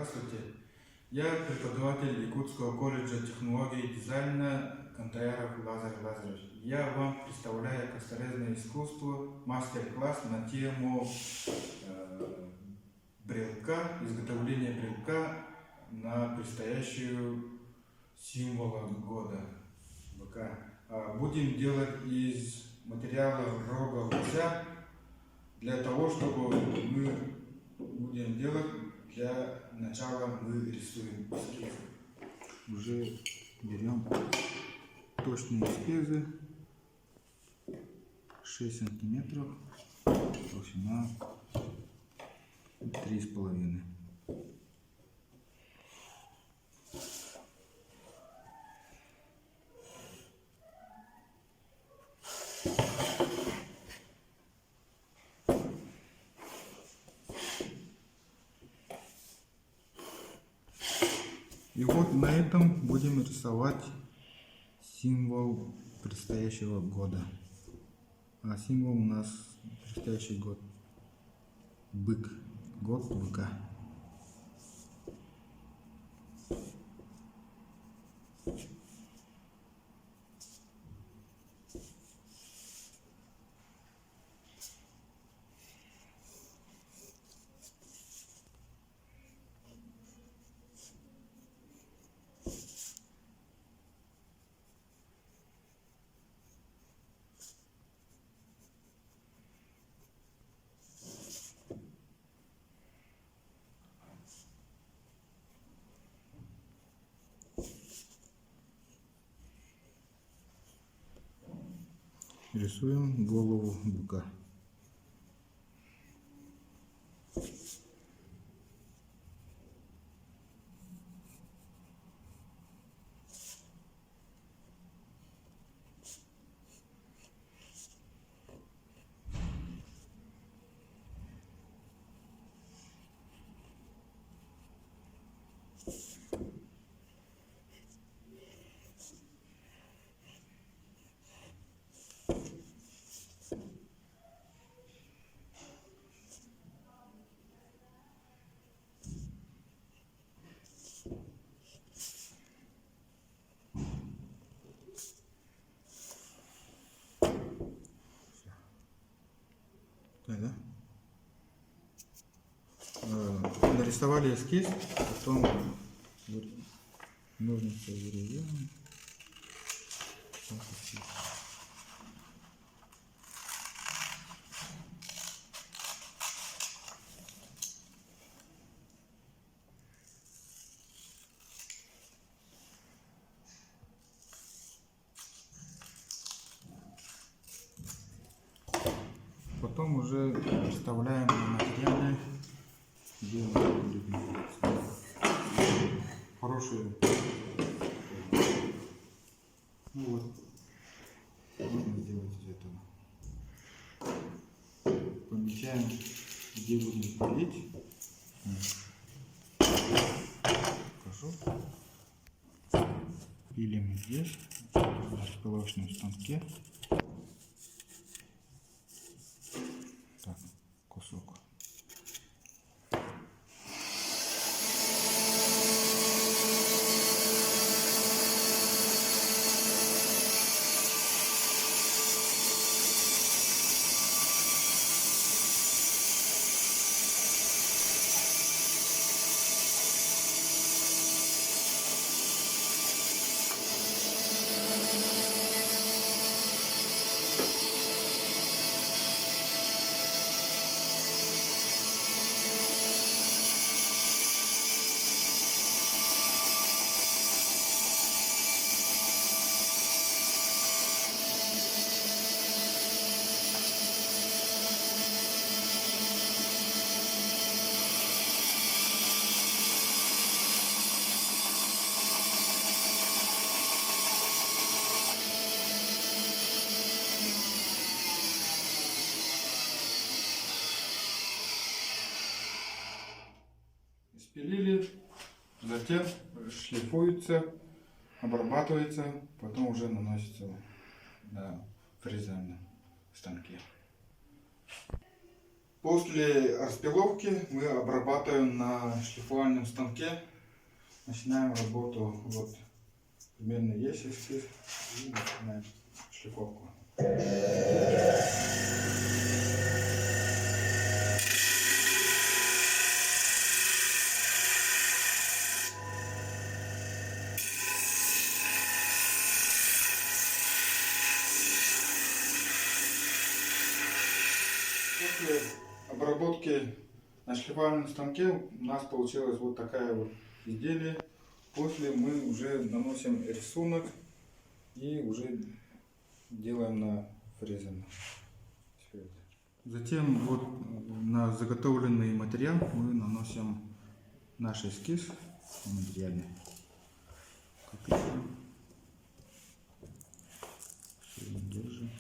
Здравствуйте, я преподаватель Якутского колледжа технологии и дизайна Кантаяров Лазарь Лазаревич. Я вам представляю косторезное искусство, мастер-класс на тему брелка, изготовления брелка на предстоящую символа года быка. Будем делать из материала рога гуся для того, чтобы мы будем делать. Для начала мы рисуем эскизы. Уже берем точные эскизы, 6 сантиметров, толщина 3,5. И вот на этом будем рисовать символ предстоящего года. А символ у нас предстоящий год — бык, год быка. Рисуем голову быка. Да? Нарисовали эскиз, потом ножницы вырезаем. Потом уже вставляем на материалы, где будет находиться хорошие. Ну вот, можно сделать из этого. Помечаем, где будем пилить. Покажу. Пилим здесь, на расколочном станке. Так, кусок. Спилили, затем шлифуется, обрабатывается, потом уже наносится на фрезерном станке. После распиловки мы обрабатываем на шлифовальном станке. Начинаем работу. Вот примерно есть эскиз. И начинаем шлифовку. После обработки на шлифовальном станке у нас получилось вот такая вот изделие. После мы уже наносим рисунок и уже делаем на фрезерном. Затем вот на заготовленный материал мы наносим наш эскиз материальный. Держим.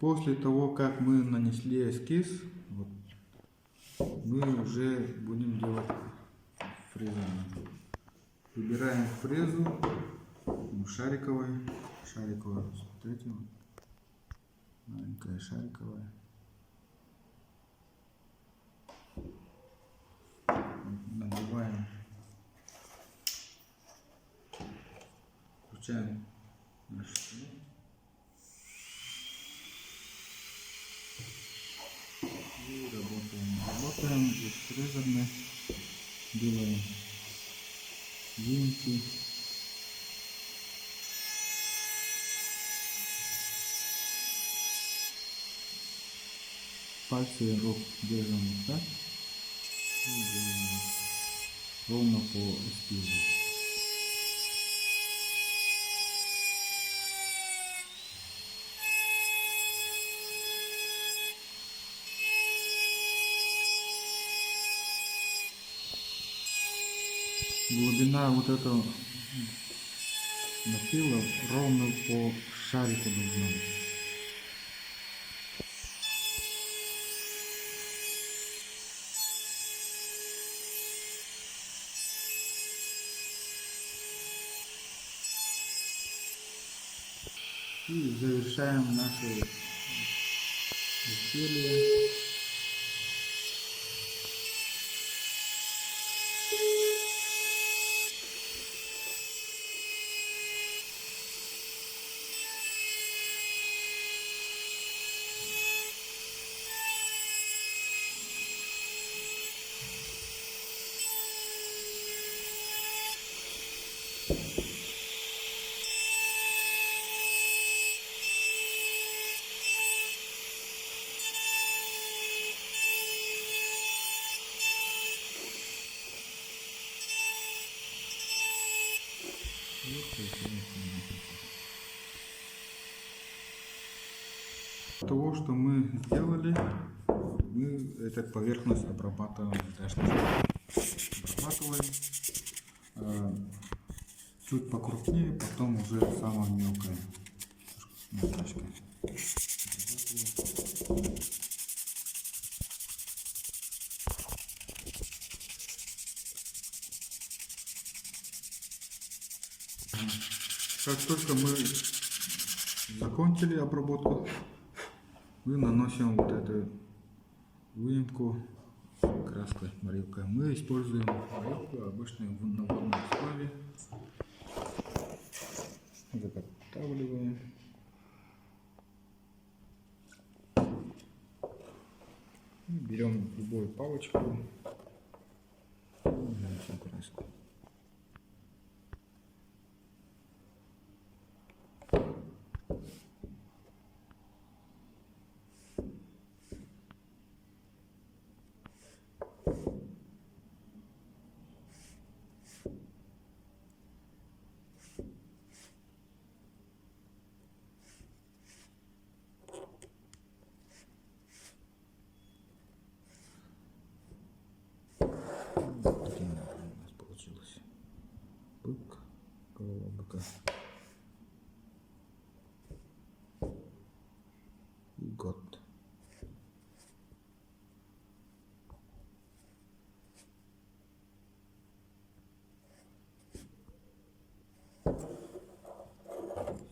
После того, как мы нанесли эскиз, вот, мы уже будем делать фрезерно. Выбираем фрезу шариковой, смотрите, маленькая шариковая. Набиваем, включаем наш и работаем и фрезерно делаем выемки. Пальцы рук держим вот так и делаем ровно по эскизу. Глубина вот этого напила ровно по шарику должна быть. И завершаем наше изделие. Того, что мы сделали, мы эту поверхность обрабатываем, чуть покрупнее, потом уже самая мелкая наждачка. Как только мы закончили обработку, мы наносим вот эту выемку краской морилкой. Мы используем морилку обычную на водной основе. Заготавливаем. И берем любую палочку и наносим краску.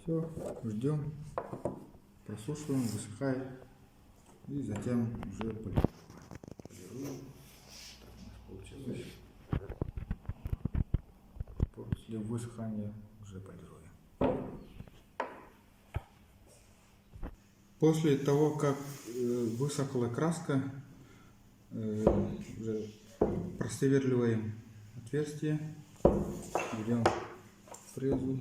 Все, ждем, просушиваем, высыхает, и затем уже полируем. Так у нас получилось. После высыхания уже полируем. После того, как высохла краска, уже просверливаем отверстие, берем фрезу.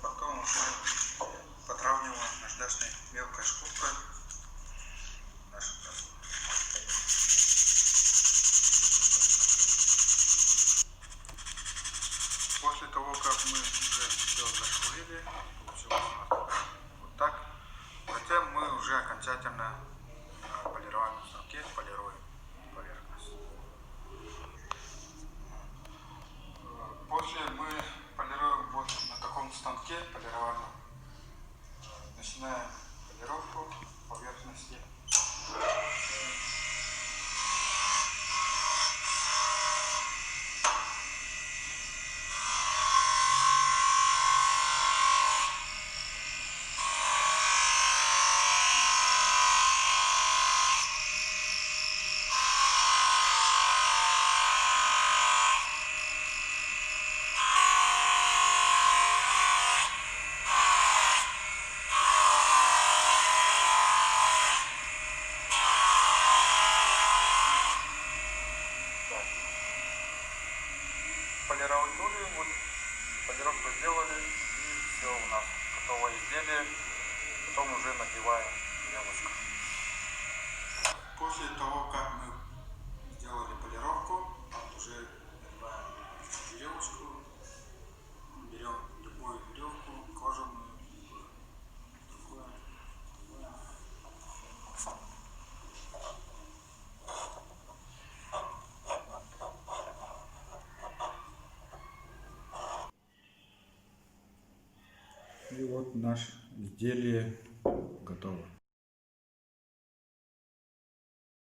Потом уже подравниваем наждачной мелкой шкуркой нашу краску. После того, как мы уже все зашкурили, получилось у нас вот так. Затем мы уже окончательно на полированном станке полируем поверхность. После мы полируем вот на таком станке полировальном. Начинаем полировку поверхности. Полировали, вот полировку сделали, и все, у нас готовое изделие. Потом уже надеваем веревочку. После того, как мы сделали полировку, уже надеваем веревочку. Берем любую веревку, кожаную, другую. И вот наше изделие готово.